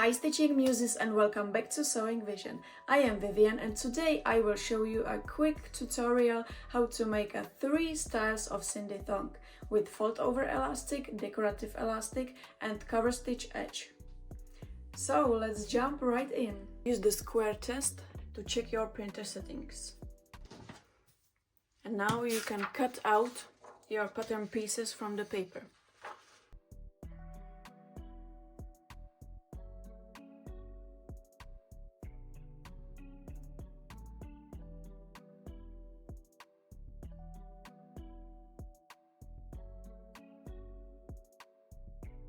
Hi stitching muses and welcome back to Sewing Vision. I am Vivian and today I will show you a quick tutorial how to make 3 styles of Cindy Thong with fold over elastic, decorative elastic and cover stitch edge. So let's jump right in. Use the square test to check your printer settings. And now you can cut out your pattern pieces from the paper.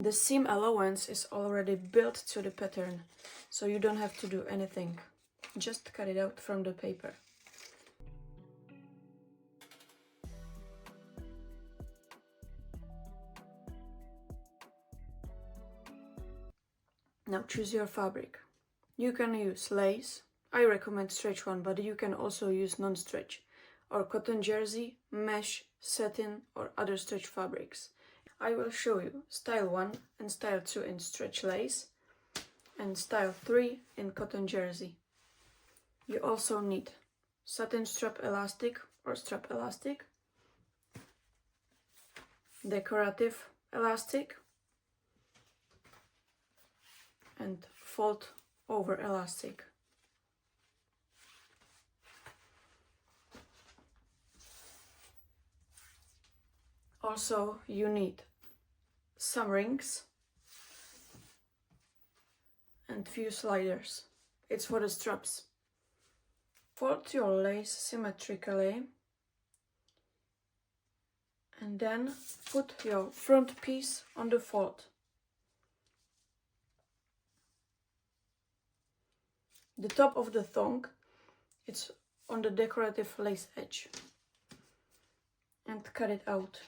The seam allowance is already built to the pattern, so you don't have to do anything. Just cut it out from the paper. Now choose your fabric. You can use lace. I recommend stretch one, but you can also use non-stretch, or cotton jersey, mesh, satin or other stretch fabrics. I will show you style 1 and style 2 in stretch lace and style 3 in cotton jersey. You also need satin strap elastic or strap elastic, decorative elastic and fold over elastic. Also you need some rings and few sliders. It's for the straps. Fold your lace symmetrically and then put your front piece on the fold. The top of the thong, it's on the decorative lace edge, and cut it out.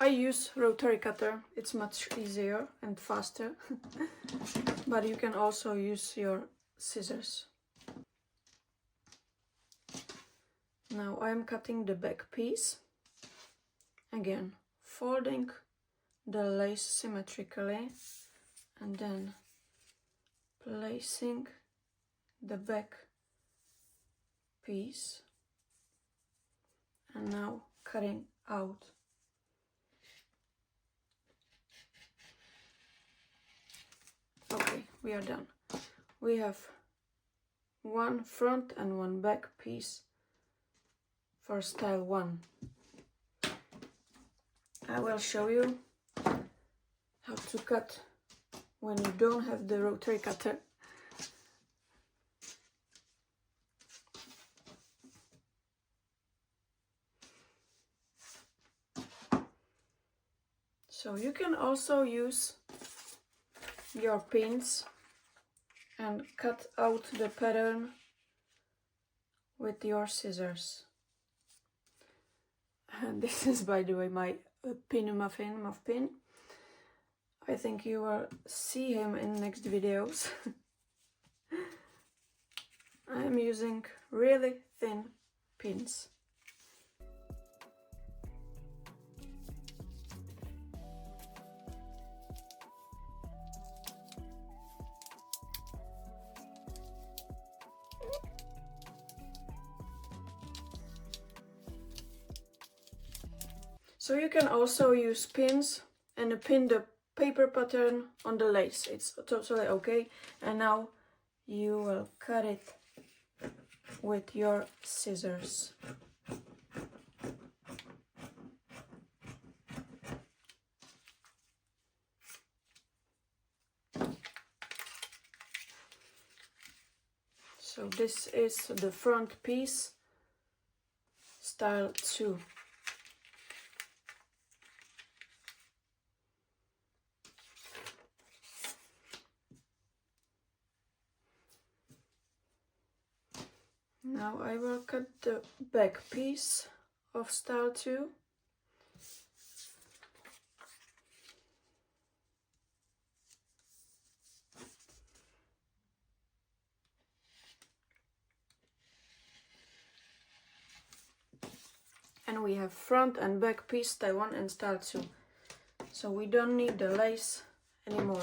I use rotary cutter, it's much easier and faster, but you can also use your scissors. Now I am cutting the back piece, again folding the lace symmetrically and then placing the back piece and now cutting out. Okay, we are done. We have one front and one back piece for style 1. I will show you how to cut when you don't have the rotary cutter. So you can also use your pins and cut out the pattern with your scissors. And this is, by the way, my pin muff pin. I think you will see him in next videos. I am using really thin pins. So you can also use pins and pin the paper pattern on the lace. It's totally okay. And now you will cut it with your scissors. So this is the front piece, style 2. Now I will cut the back piece of style 2. And we have front and back piece, style 1 and style 2. so we don't need the lace anymore.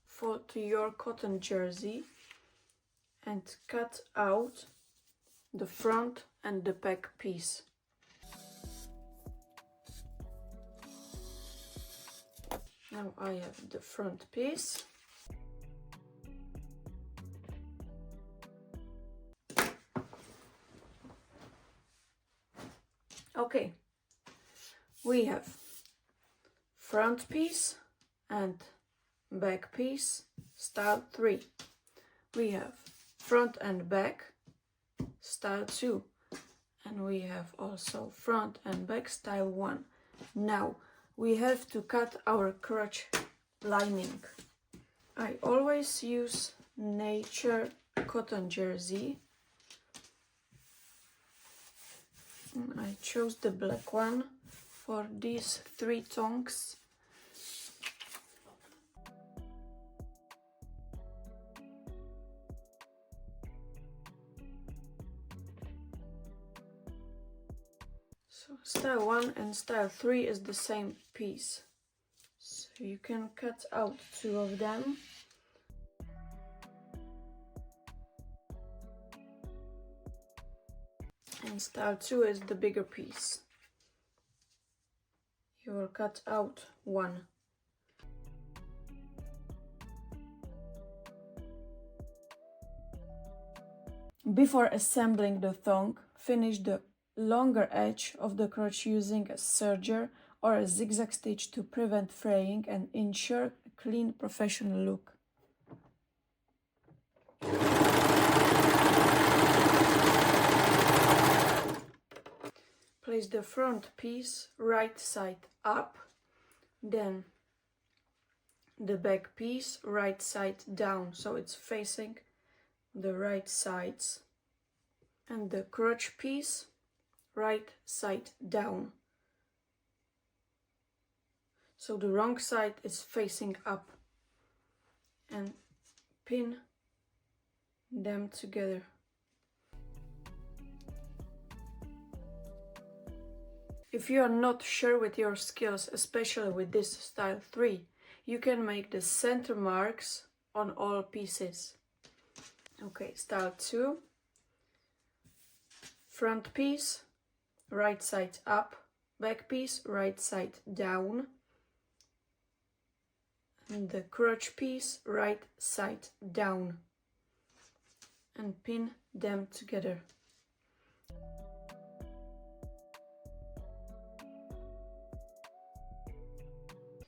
Fold to your cotton jersey and cut out the front and the back piece. Now I have the front piece. Okay, we have front piece and back piece, style 3. We have front and back, style 2. And we have also front and back, style 1. Now we have to cut our crotch lining. I always use nature cotton jersey. I chose the black one for these 3 tongs. So style 1 and style 3 is the same piece. So you can cut out 2 of them. And style 2 is the bigger piece. You will cut out 1. Before assembling the thong, finish the longer edge of the crotch using a serger or a zigzag stitch to prevent fraying and ensure a clean, professional look. Place the front piece right side up, then the back piece right side down, so it's facing the right sides, and the crotch piece right side down, so the wrong side is facing up, and pin them together. If you are not sure with your skills, especially with this style 3, you can make the center marks on all pieces. Okay, style 2. Front piece, right side up, back piece, right side down, and the crotch piece, right side down, and pin them together.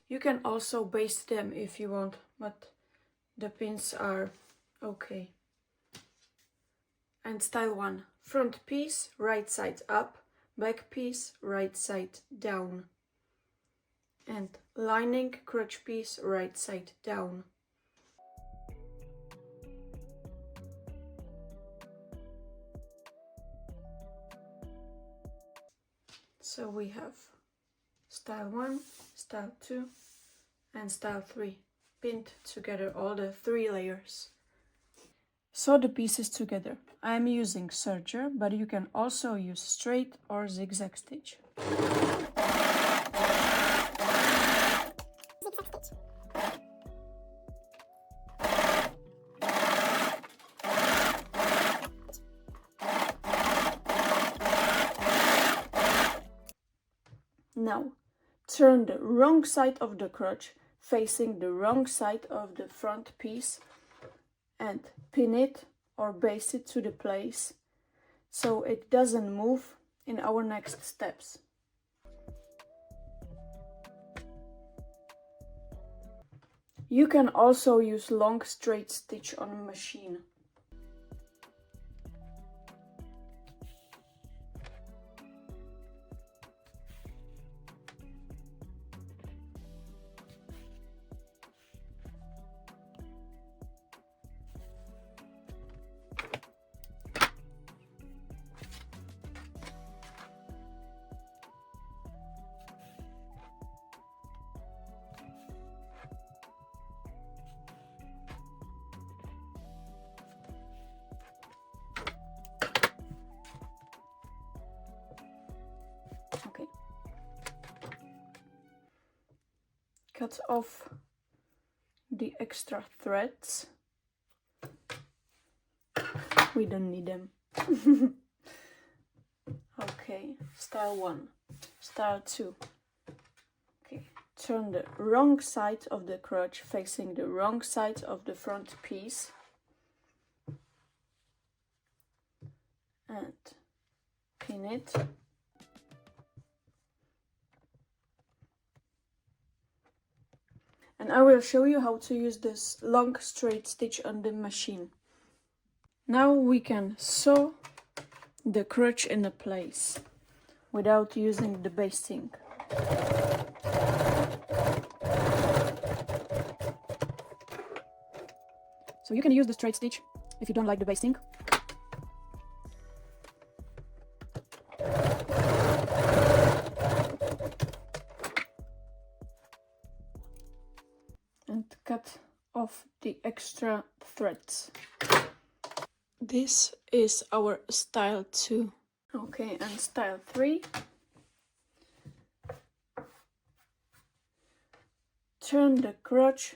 You can also baste them if you want, but the pins are okay. And style 1, front piece, right side up, back piece, right side down, and lining crotch piece, right side down. So we have style 1, style 2 and style 3 pinned together, all the 3 layers. Sew the pieces together. I am using serger, but you can also use straight or zigzag stitch. Now, turn the wrong side of the crotch facing the wrong side of the front piece and pin it or baste it to the place so it doesn't move in our next steps. You can also use long straight stitch on a machine. Okay. cut off the extra threads. We don't need them. Okay, style 1, style 2. Okay, turn the wrong side of the crotch facing the wrong side of the front piece. And pin it. And I will show you how to use this long straight stitch on the machine. Now we can sew the crotch in place without using the basting. So you can use the straight stitch if you don't like the basting. And cut off the extra threads. This is our style 2. Okay, and style 3. Turn the crotch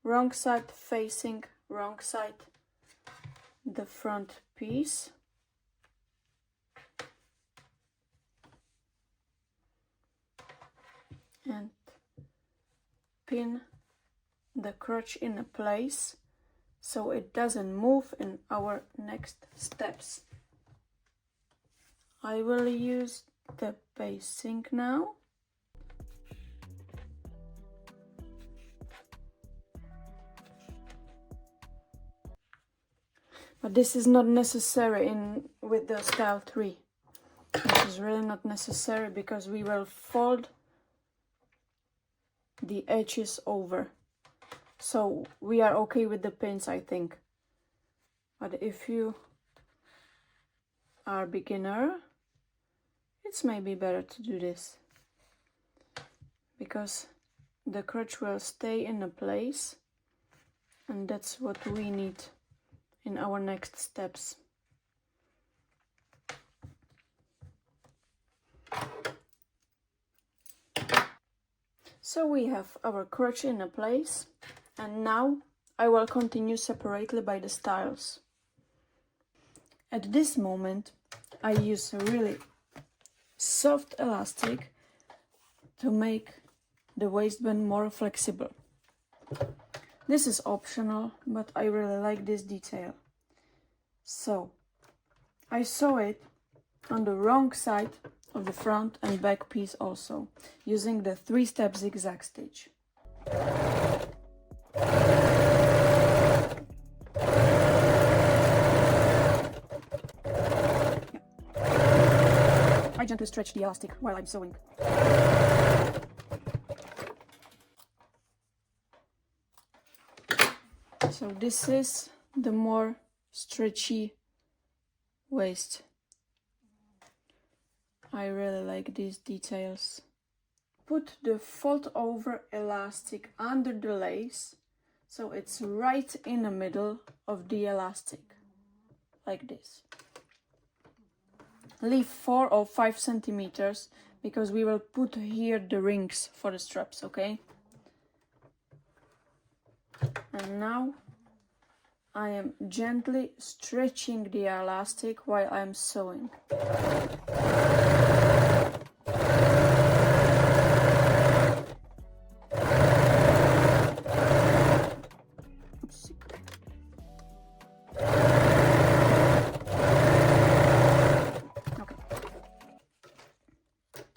wrong side facing wrong side the front piece. And pin the crotch in place so it doesn't move in our next steps. I will use the basting now. But this is not necessary with the style 3. This is really not necessary because we will fold the edges over. So we are okay with the pins, I think. But if you are a beginner, it's maybe better to do this, because the crotch will stay in a place, and that's what we need in our next steps. So we have our crotch in a place, and now I will continue separately by the styles. At this moment I use a really soft elastic to make the waistband more flexible. This is optional, but I really like this detail. So I sew it on the wrong side of the front and back piece also, using the 3-step zigzag stitch. I gently stretch the elastic while I'm sewing. So this is the more stretchy waist. I really like these details. Put the fold over elastic under the lace, so it's right in the middle of the elastic, like this. Leave 4 or 5 centimeters because we will put here the rings for the straps, okay? And now I am gently stretching the elastic while I'm sewing.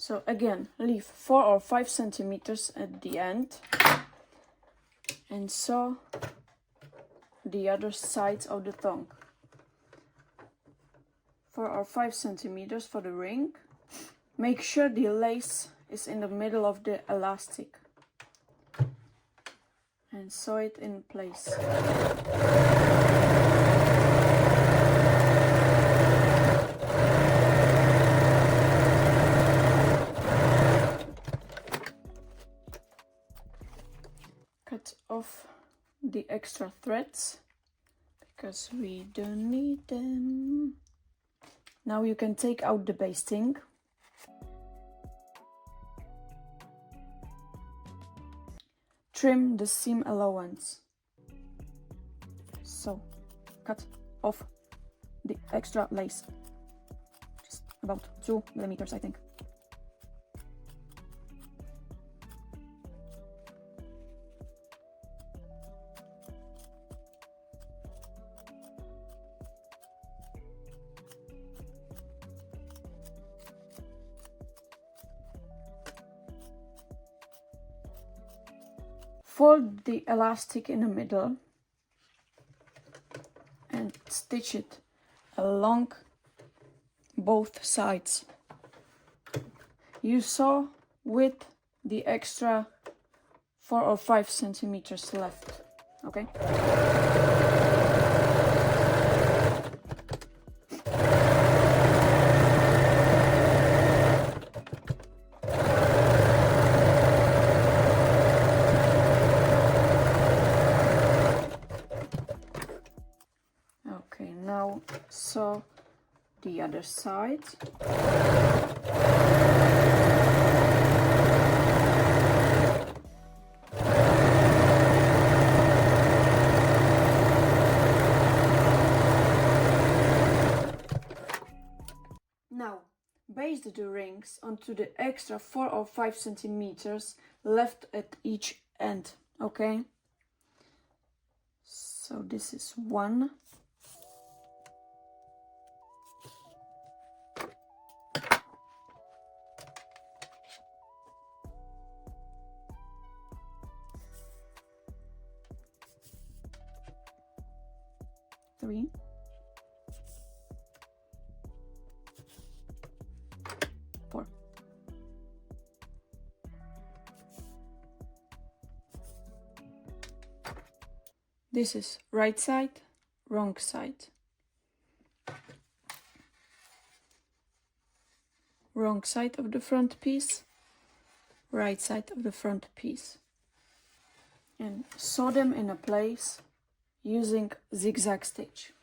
So again, leave 4 or 5 centimeters at the end and sew the other side of the thong. 4 or 5 centimeters for the ring. Make sure the lace is in the middle of the elastic and sew it in place. Cut off the extra threads because we don't need them. Now you can take out the basting. trim the seam allowance. So cut off the extra lace, just about 2 millimeters, I think. Fold the elastic in the middle and stitch it along both sides. You sew with the extra 4 or 5 centimeters left, okay? Okay, now sew the other side. Now, baste the rings onto the extra 4 or 5 centimeters left at each end, okay? So this is 1. Three. 4. This is right side, wrong side. Wrong side of the front piece, right side of the front piece. And sew them in a place using zigzag stitch.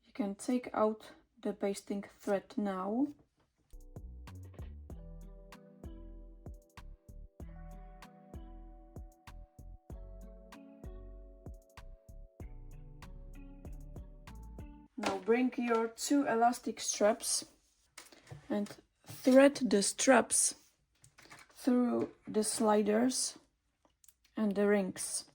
You can take out the basting thread now. Now bring your 2 elastic straps and thread the straps through the sliders and the rings.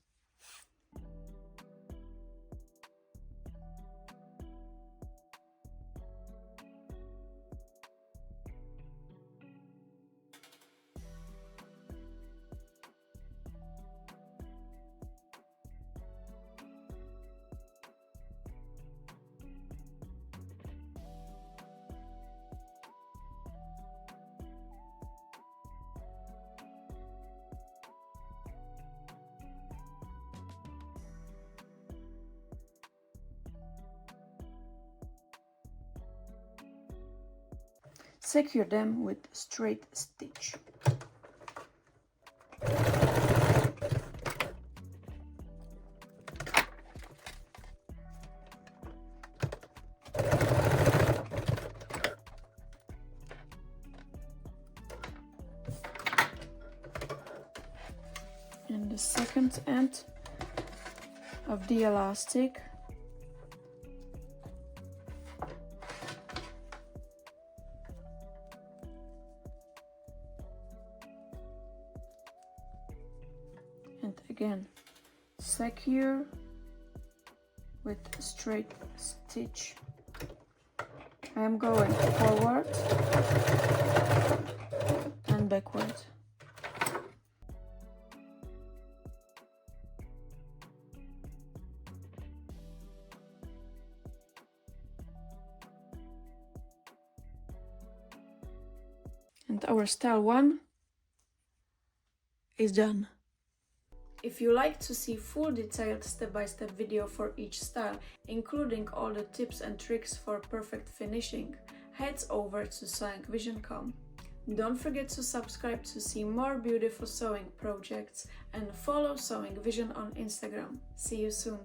Secure them with straight stitch. And the second end of the elastic and again secure with straight stitch. I am going forward and backward. And our style 1 is done. If you like to see full detailed step-by-step video for each style, including all the tips and tricks for perfect finishing, head over to sewingvision.com. Don't forget to subscribe to see more beautiful sewing projects and follow Sewing Vision on Instagram. See you soon!